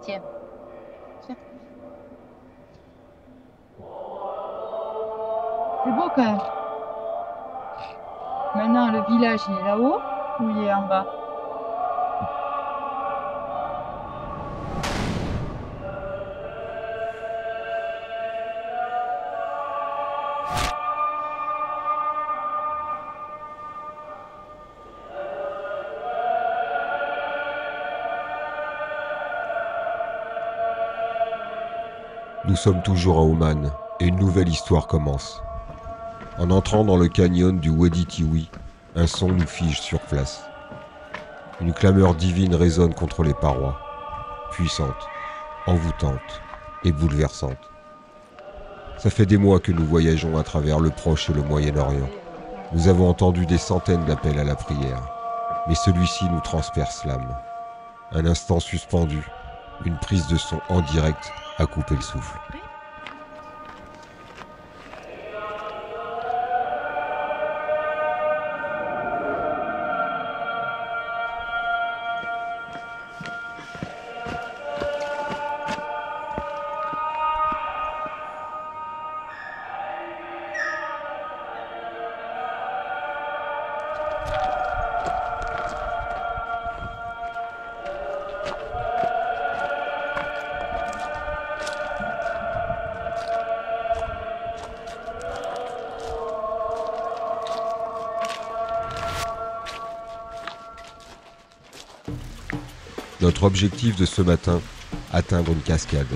Tiens. Tiens. C'est beau quand même. Maintenant, le village, il est là-haut ou il est en bas? Nous sommes toujours à Oman et une nouvelle histoire commence. En entrant dans le canyon du Wadi Tiwi, un son nous fige sur place. Une clameur divine résonne contre les parois, puissante, envoûtante et bouleversante. Ça fait des mois que nous voyageons à travers le Proche et le Moyen-Orient. Nous avons entendu des centaines d'appels à la prière, mais celui-ci nous transperce l'âme. Un instant suspendu, une prise de son en direct a coupé le souffle. Notre objectif de ce matin, atteindre une cascade.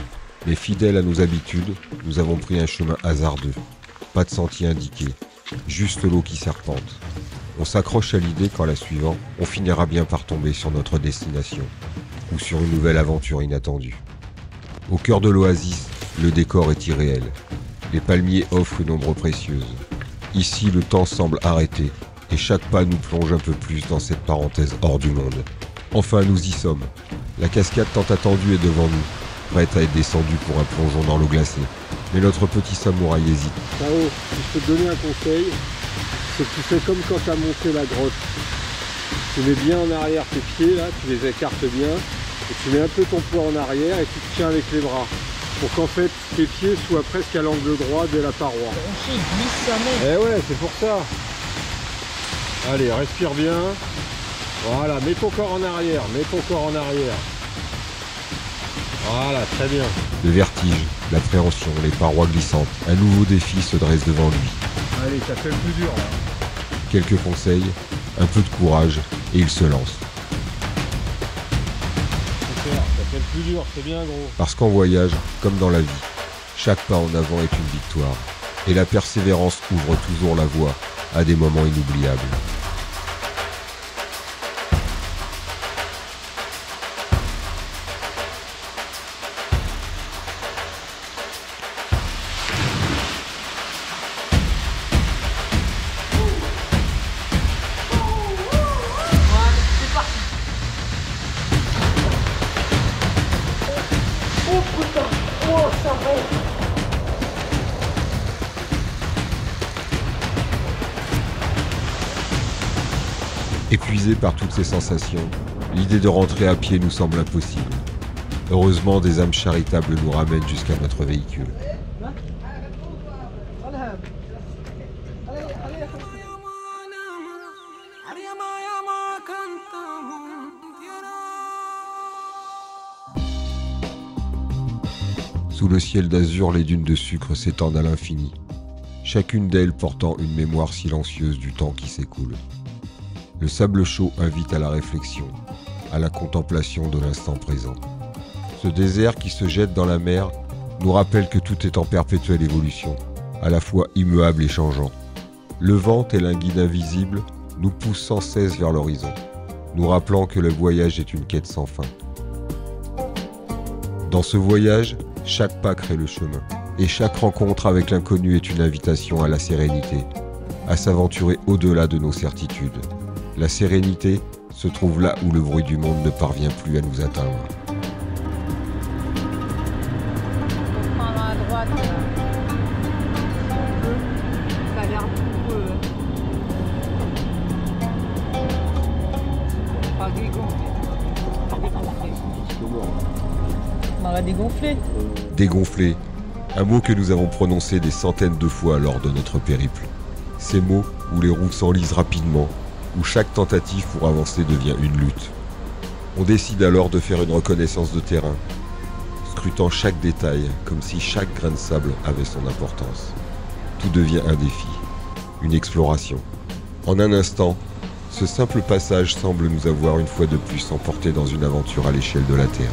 Mais fidèles à nos habitudes, nous avons pris un chemin hasardeux. Pas de sentier indiqué, juste l'eau qui serpente. On s'accroche à l'idée qu'en la suivant, on finira bien par tomber sur notre destination, ou sur une nouvelle aventure inattendue. Au cœur de l'oasis, le décor est irréel. Les palmiers offrent une ombre précieuse. Ici, le temps semble arrêté, et chaque pas nous plonge un peu plus dans cette parenthèse hors du monde. Enfin, nous y sommes. La cascade tant attendue est devant nous, prête à être descendue pour un plongeon dans l'eau glacée. Mais notre petit samouraï hésite. Tao, si je peux te donner un conseil, c'est que tu fais comme quand tu as monté la grotte. Tu mets bien en arrière tes pieds, là, tu les écartes bien, et tu mets un peu ton poids en arrière et tu te tiens avec les bras. Pour qu'en fait, tes pieds soient presque à l'angle droit de la paroi. Eh ouais, c'est pour ça. Allez, respire bien. Voilà, mets ton corps en arrière, mets ton corps en arrière. Voilà, très bien. Le vertige, l'appréhension, les parois glissantes, un nouveau défi se dresse devant lui. Allez, ça fait le plus dur là. Quelques conseils, un peu de courage, et il se lance. Super, ça fait le plus dur, c'est bien gros. Parce qu'en voyage, comme dans la vie, chaque pas en avant est une victoire. Et la persévérance ouvre toujours la voie à des moments inoubliables. Épuisés par toutes ces sensations, l'idée de rentrer à pied nous semble impossible. Heureusement, des âmes charitables nous ramènent jusqu'à notre véhicule. Sous le ciel d'azur, les dunes de sucre s'étendent à l'infini, chacune d'elles portant une mémoire silencieuse du temps qui s'écoule. Le sable chaud invite à la réflexion, à la contemplation de l'instant présent. Ce désert qui se jette dans la mer nous rappelle que tout est en perpétuelle évolution, à la fois immuable et changeant. Le vent, tel un guide invisible, nous pousse sans cesse vers l'horizon, nous rappelant que le voyage est une quête sans fin. Dans ce voyage, chaque pas crée le chemin, et chaque rencontre avec l'inconnu est une invitation à la sérénité, à s'aventurer au-delà de nos certitudes. La sérénité se trouve là où le bruit du monde ne parvient plus à nous atteindre. On prend à droite. Ça a l'air beaucoup. Pas Guégon. On va dégonfler. Dégonfler, un mot que nous avons prononcé des centaines de fois lors de notre périple. Ces mots où les roues s'enlisent rapidement, où chaque tentative pour avancer devient une lutte. On décide alors de faire une reconnaissance de terrain, scrutant chaque détail comme si chaque grain de sable avait son importance. Tout devient un défi, une exploration. En un instant, ce simple passage semble nous avoir une fois de plus emportés dans une aventure à l'échelle de la Terre.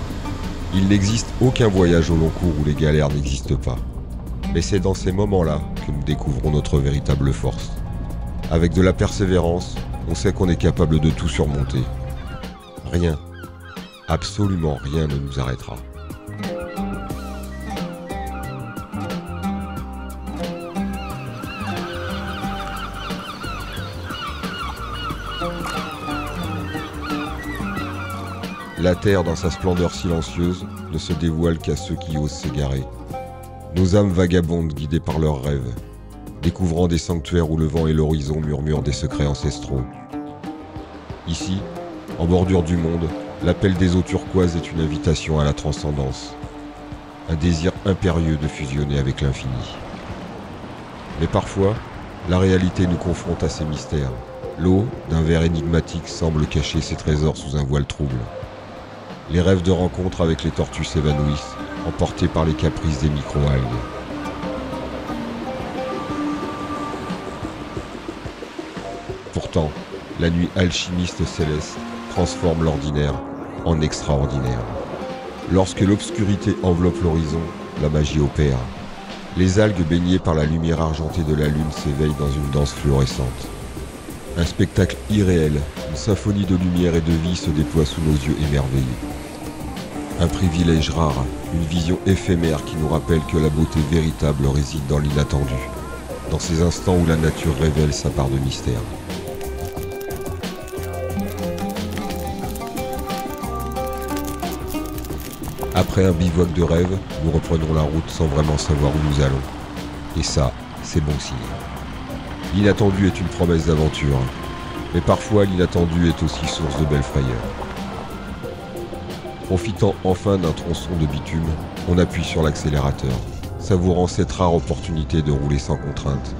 Il n'existe aucun voyage au long cours où les galères n'existent pas. Mais c'est dans ces moments-là que nous découvrons notre véritable force. Avec de la persévérance, on sait qu'on est capable de tout surmonter. Rien, absolument rien ne nous arrêtera. La terre, dans sa splendeur silencieuse, ne se dévoile qu'à ceux qui osent s'égarer. Nos âmes vagabondent guidées par leurs rêves, découvrant des sanctuaires où le vent et l'horizon murmurent des secrets ancestraux. Ici, en bordure du monde, l'appel des eaux turquoises est une invitation à la transcendance, un désir impérieux de fusionner avec l'infini. Mais parfois, la réalité nous confronte à ces mystères. L'eau, d'un vert énigmatique, semble cacher ses trésors sous un voile trouble. Les rêves de rencontre avec les tortues s'évanouissent, emportés par les caprices des micro-algues. Pourtant, la nuit alchimiste céleste transforme l'ordinaire en extraordinaire. Lorsque l'obscurité enveloppe l'horizon, la magie opère. Les algues baignées par la lumière argentée de la lune s'éveillent dans une danse fluorescente. Un spectacle irréel, une symphonie de lumière et de vie se déploie sous nos yeux émerveillés. Un privilège rare, une vision éphémère qui nous rappelle que la beauté véritable réside dans l'inattendu, dans ces instants où la nature révèle sa part de mystère. Après un bivouac de rêve, nous reprenons la route sans vraiment savoir où nous allons. Et ça, c'est bon signe. L'inattendu est une promesse d'aventure, mais parfois l'inattendu est aussi source de belles frayeurs. Profitant enfin d'un tronçon de bitume, on appuie sur l'accélérateur, savourant cette rare opportunité de rouler sans contrainte.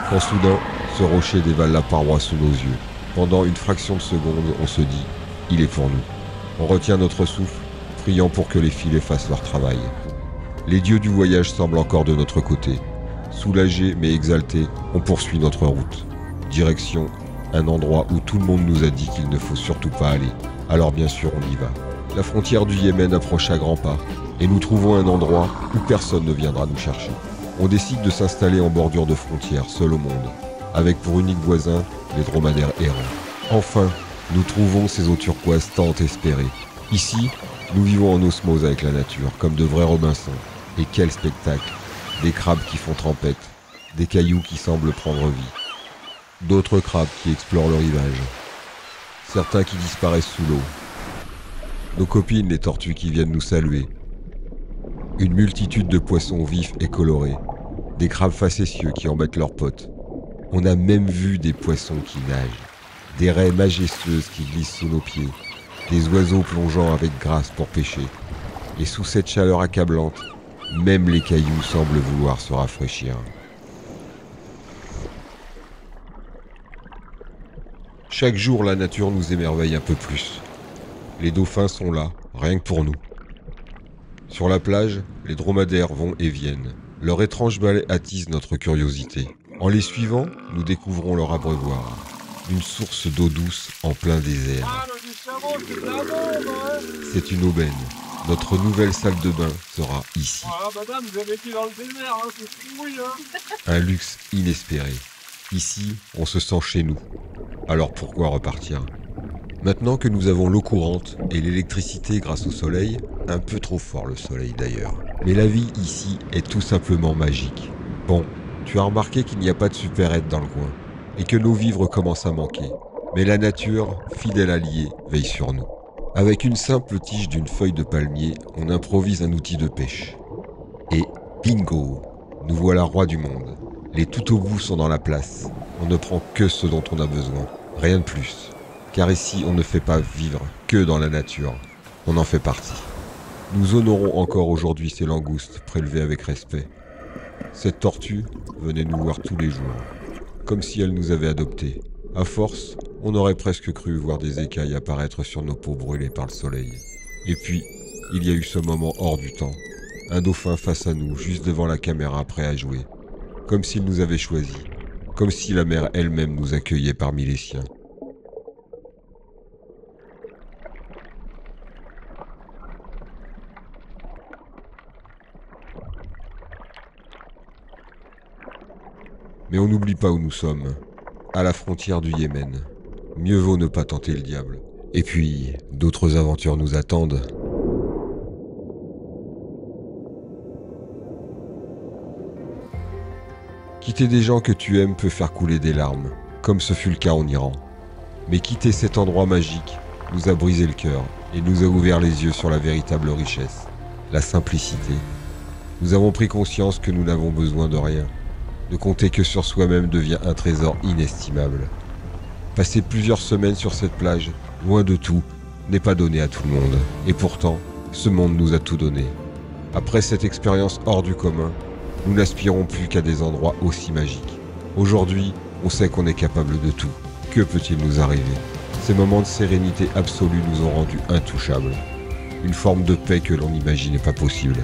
Quand soudain, ce rocher dévale la paroi sous nos yeux. Pendant une fraction de seconde, on se dit « il est pour nous ». On retient notre souffle, priant pour que les filets fassent leur travail. Les dieux du voyage semblent encore de notre côté. Soulagés mais exaltés, on poursuit notre route. Direction un endroit où tout le monde nous a dit qu'il ne faut surtout pas aller. Alors bien sûr, on y va. La frontière du Yémen approche à grands pas, et nous trouvons un endroit où personne ne viendra nous chercher. On décide de s'installer en bordure de frontière, seul au monde, avec pour unique voisin les dromadaires errants. Enfin, nous trouvons ces eaux turquoises tant espérées. Ici, nous vivons en osmose avec la nature, comme de vrais Robinson. Et quel spectacle! Des crabes qui font trempette, des cailloux qui semblent prendre vie, d'autres crabes qui explorent le rivage, certains qui disparaissent sous l'eau, nos copines les tortues qui viennent nous saluer, une multitude de poissons vifs et colorés, des crabes facétieux qui embêtent leurs potes. On a même vu des poissons qui nagent, des raies majestueuses qui glissent sous nos pieds, des oiseaux plongeant avec grâce pour pêcher. Et sous cette chaleur accablante, même les cailloux semblent vouloir se rafraîchir. Chaque jour, la nature nous émerveille un peu plus. Les dauphins sont là, rien que pour nous. Sur la plage, les dromadaires vont et viennent. Leur étrange balai attise notre curiosité. En les suivant, nous découvrons leur abreuvoir. Une source d'eau douce en plein désert. C'est une aubaine. Notre nouvelle salle de bain sera ici. Ah madame, vous avez été dans le désert, hein, c'est fouille, hein. Un luxe inespéré. Ici, on se sent chez nous. Alors pourquoi repartir ? Maintenant que nous avons l'eau courante et l'électricité grâce au soleil, un peu trop fort le soleil d'ailleurs. Mais la vie ici est tout simplement magique. Bon, tu as remarqué qu'il n'y a pas de supérette dans le coin et que nos vivres commencent à manquer. Mais la nature, fidèle alliée, veille sur nous. Avec une simple tige d'une feuille de palmier, on improvise un outil de pêche. Et bingo, nous voilà rois du monde. Les tout au bout sont dans la place. On ne prend que ce dont on a besoin, rien de plus. Car ici, on ne fait pas vivre que dans la nature. On en fait partie. Nous honorons encore aujourd'hui ces langoustes prélevées avec respect. Cette tortue venait nous voir tous les jours, comme si elle nous avait adoptés. À force, on aurait presque cru voir des écailles apparaître sur nos peaux brûlées par le soleil. Et puis, il y a eu ce moment hors du temps. Un dauphin face à nous, juste devant la caméra, prêt à jouer. Comme s'il nous avait choisis. Comme si la mer elle-même nous accueillait parmi les siens. Mais on n'oublie pas où nous sommes, à la frontière du Yémen. Mieux vaut ne pas tenter le diable. Et puis, d'autres aventures nous attendent. Quitter des gens que tu aimes peut faire couler des larmes, comme ce fut le cas en Iran. Mais quitter cet endroit magique nous a brisé le cœur et nous a ouvert les yeux sur la véritable richesse, la simplicité. Nous avons pris conscience que nous n'avons besoin de rien. De compter que sur soi-même devient un trésor inestimable. Passer plusieurs semaines sur cette plage, loin de tout, n'est pas donné à tout le monde. Et pourtant, ce monde nous a tout donné. Après cette expérience hors du commun, nous n'aspirons plus qu'à des endroits aussi magiques. Aujourd'hui, on sait qu'on est capable de tout. Que peut-il nous arriver? Ces moments de sérénité absolue nous ont rendus intouchables. Une forme de paix que l'on n'imaginait pas possible.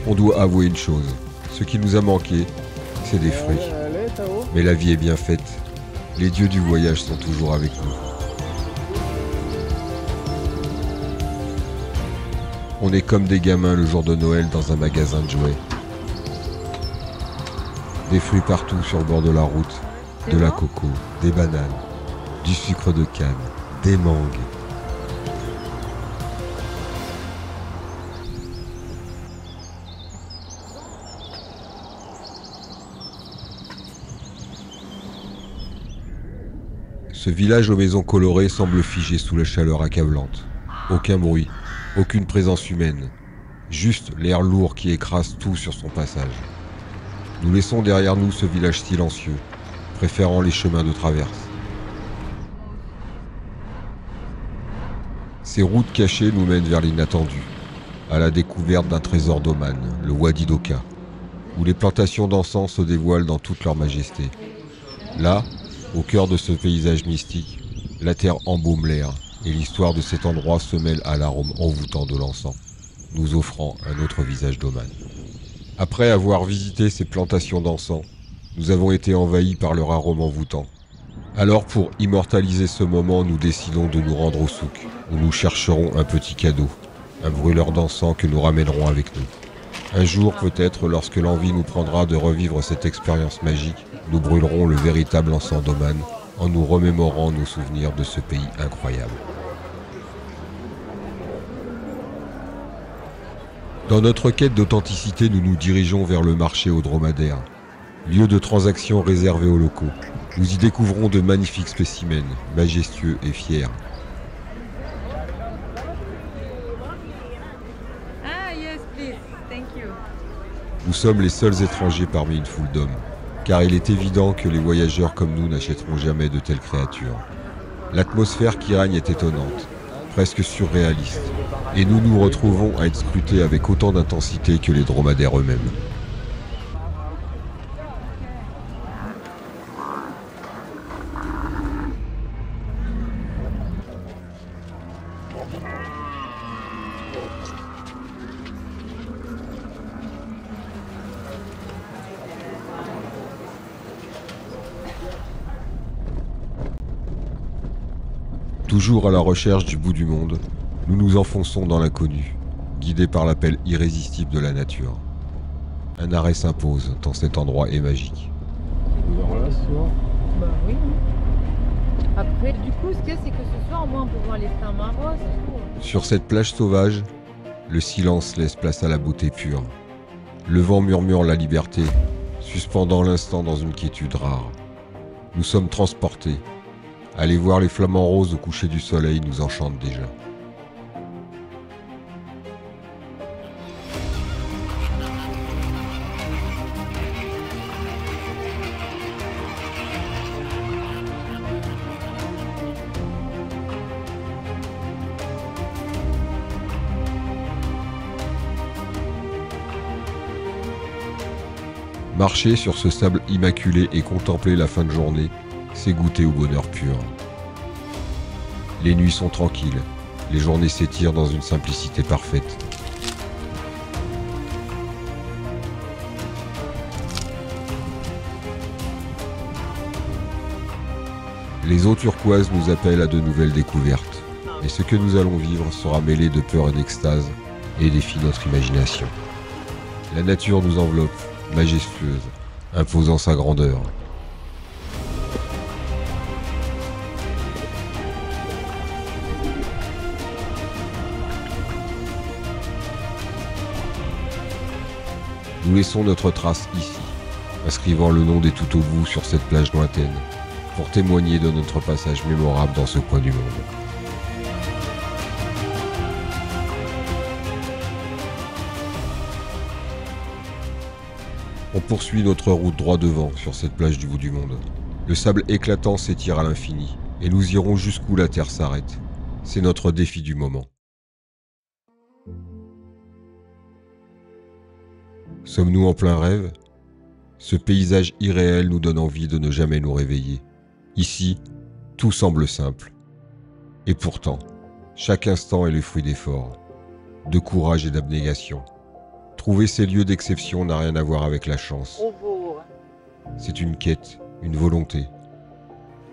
On doit avouer une chose, ce qui nous a manqué, c'est des fruits. Mais la vie est bien faite, les dieux du voyage sont toujours avec nous. On est comme des gamins le jour de Noël dans un magasin de jouets. Des fruits partout sur le bord de la route, de la coco, des bananes, du sucre de canne, des mangues. Ce village aux maisons colorées semble figé sous la chaleur accablante. Aucun bruit, aucune présence humaine, juste l'air lourd qui écrase tout sur son passage. Nous laissons derrière nous ce village silencieux, préférant les chemins de traverse. Ces routes cachées nous mènent vers l'inattendu, à la découverte d'un trésor d'Oman, le Wadi d'Oka, où les plantations d'encens se dévoilent dans toute leur majesté. Là, au cœur de ce paysage mystique, la terre embaume l'air et l'histoire de cet endroit se mêle à l'arôme envoûtant de l'encens, nous offrant un autre visage d'Oman. Après avoir visité ces plantations d'encens, nous avons été envahis par leur arôme envoûtant. Alors pour immortaliser ce moment, nous décidons de nous rendre au souk, où nous chercherons un petit cadeau, un brûleur d'encens que nous ramènerons avec nous. Un jour peut-être, lorsque l'envie nous prendra de revivre cette expérience magique, nous brûlerons le véritable encens d'Oman en nous remémorant nos souvenirs de ce pays incroyable. Dans notre quête d'authenticité, nous nous dirigeons vers le marché aux dromadaires, lieu de transaction réservé aux locaux. Nous y découvrons de magnifiques spécimens, majestueux et fiers. Nous sommes les seuls étrangers parmi une foule d'hommes, car il est évident que les voyageurs comme nous n'achèteront jamais de telles créatures. L'atmosphère qui règne est étonnante, presque surréaliste, et nous nous retrouvons à être scrutés avec autant d'intensité que les dromadaires eux-mêmes. Toujours à la recherche du bout du monde, nous nous enfonçons dans l'inconnu, guidés par l'appel irrésistible de la nature. Un arrêt s'impose, tant cet endroit est magique. Voilà ce soir. Bah oui. Après, du coup, ce qu'il y a, c'est que ce soir, au moins, on peut voir les flammes roses. Sur cette plage sauvage, le silence laisse place à la beauté pure. Le vent murmure la liberté, suspendant l'instant dans une quiétude rare. Nous sommes transportés. Aller voir les flamants roses au coucher du soleil nous enchante déjà. Marcher sur ce sable immaculé et contempler la fin de journée, c'est goûter au bonheur pur. Les nuits sont tranquilles, les journées s'étirent dans une simplicité parfaite. Les eaux turquoises nous appellent à de nouvelles découvertes, et ce que nous allons vivre sera mêlé de peur et d'extase, et défie notre imagination. La nature nous enveloppe, majestueuse, imposant sa grandeur. Nous laissons notre trace ici, inscrivant le nom des tout au bout sur cette plage lointaine, pour témoigner de notre passage mémorable dans ce coin du monde. On poursuit notre route droit devant sur cette plage du bout du monde. Le sable éclatant s'étire à l'infini, et nous irons jusqu'où la terre s'arrête. C'est notre défi du moment. Sommes-nous en plein rêve ? Ce paysage irréel nous donne envie de ne jamais nous réveiller. Ici, tout semble simple. Et pourtant, chaque instant est le fruit d'efforts, de courage et d'abnégation. Trouver ces lieux d'exception n'a rien à voir avec la chance. C'est une quête, une volonté.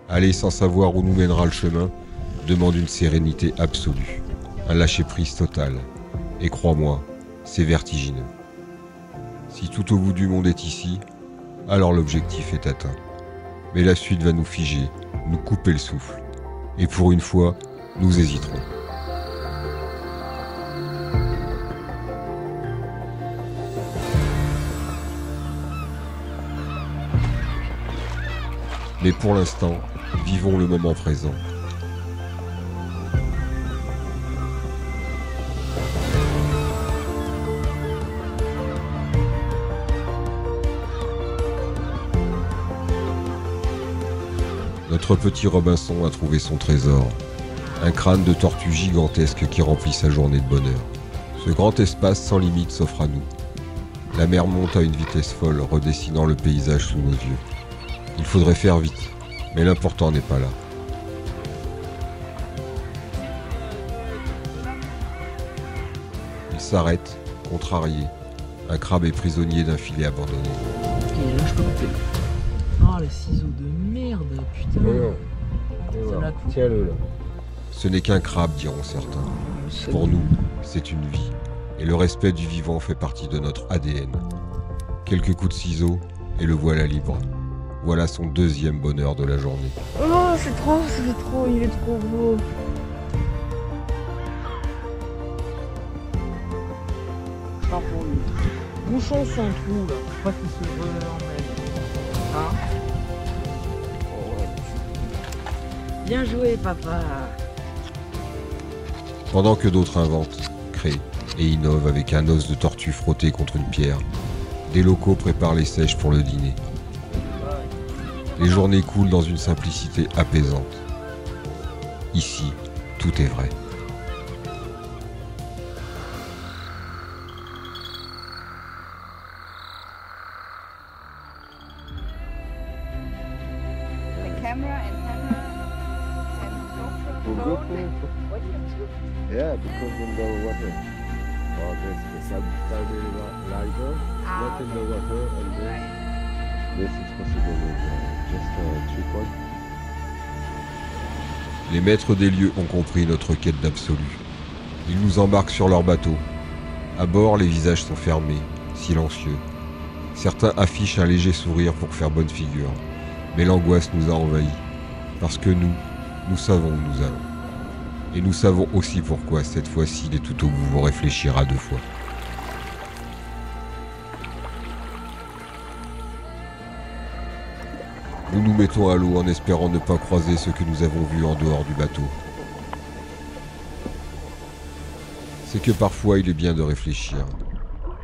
Aller sans savoir où nous mènera le chemin demande une sérénité absolue, un lâcher-prise total. Et crois-moi, c'est vertigineux. Si tout au bout du monde est ici, alors l'objectif est atteint. Mais la suite va nous figer, nous couper le souffle. Et pour une fois, nous hésiterons. Mais pour l'instant, vivons le moment présent. Notre petit Robinson a trouvé son trésor, un crâne de tortue gigantesque qui remplit sa journée de bonheur. Ce grand espace sans limite s'offre à nous. La mer monte à une vitesse folle, redessinant le paysage sous nos yeux. Il faudrait faire vite, mais l'important n'est pas là. Il s'arrête, contrarié. Un crabe est prisonnier d'un filet abandonné. Et là, je peux couper. Oh, les ciseaux de merde, putain. Ça la coupe. Tiens-le là. Ce n'est qu'un crabe, diront certains. Pour nous, c'est une vie. Et le respect du vivant fait partie de notre ADN. Quelques coups de ciseaux, et le voilà libre. Voilà son deuxième bonheur de la journée. Oh, c'est trop, il est trop beau. Je pars pour lui. Bouchon sans trou, là. Je crois qu'il se remet. Hein? Bien joué, papa. Pendant que d'autres inventent, créent et innovent avec un os de tortue frotté contre une pierre, des locaux préparent les sèches pour le dîner. Les journées coulent dans une simplicité apaisante. Ici, tout est vrai. Yeah, because in the water. Or the sub lighter, not in the water, and this is possible with just 3 points. Les maîtres des lieux ont compris notre quête d'absolu. Ils nous embarquent sur leur bateau, À bord, les visages sont fermés, silencieux. Certains affichent un léger sourire pour faire bonne figure, mais l'angoisse nous a envahis, parce que nous savons où nous allons. Et nous savons aussi pourquoi cette fois-ci les tout au bout vont réfléchir à 2 fois. Nous nous mettons à l'eau en espérant ne pas croiser ce que nous avons vu en dehors du bateau. C'est que parfois il est bien de réfléchir.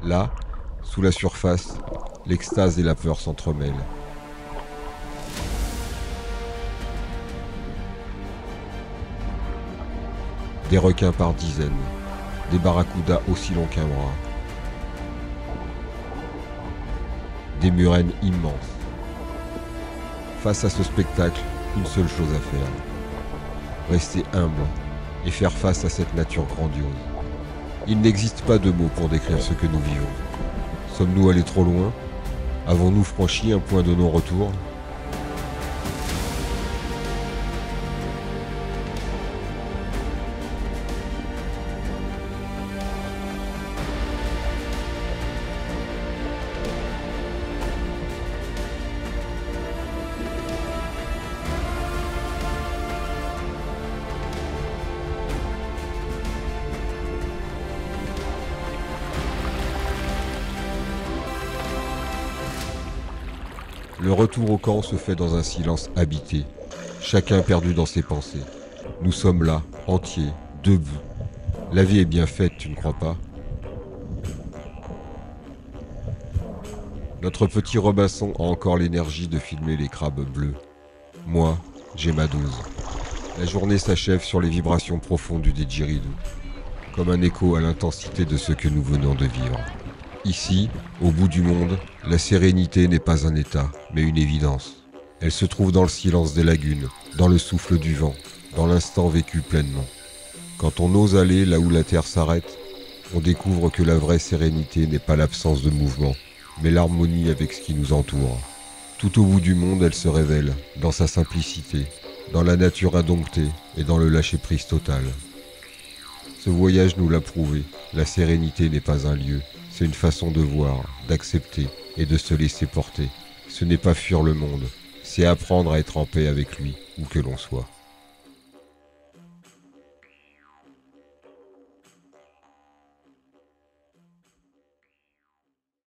Là, sous la surface, l'extase et la peur s'entremêlent. Des requins par dizaines, des barracudas aussi longs qu'un bras, des murènes immenses. Face à ce spectacle, une seule chose à faire. Rester humble et faire face à cette nature grandiose. Il n'existe pas de mots pour décrire ce que nous vivons. Sommes-nous allés trop loin? Avons-nous franchi un point de non-retour? Le retour au camp se fait dans un silence habité, chacun perdu dans ses pensées. Nous sommes là, entiers, debout. La vie est bien faite, tu ne crois pas? Notre petit Robinson a encore l'énergie de filmer les crabes bleus. Moi, j'ai ma dose. La journée s'achève sur les vibrations profondes du didgeridoo, comme un écho à l'intensité de ce que nous venons de vivre. Ici, au bout du monde, la sérénité n'est pas un état, mais une évidence. Elle se trouve dans le silence des lagunes, dans le souffle du vent, dans l'instant vécu pleinement. Quand on ose aller là où la terre s'arrête, on découvre que la vraie sérénité n'est pas l'absence de mouvement, mais l'harmonie avec ce qui nous entoure. Tout au bout du monde, elle se révèle, dans sa simplicité, dans la nature indomptée et dans le lâcher-prise total. Ce voyage nous l'a prouvé, la sérénité n'est pas un lieu, c'est une façon de voir, d'accepter et de se laisser porter. Ce n'est pas fuir le monde, c'est apprendre à être en paix avec lui, où que l'on soit.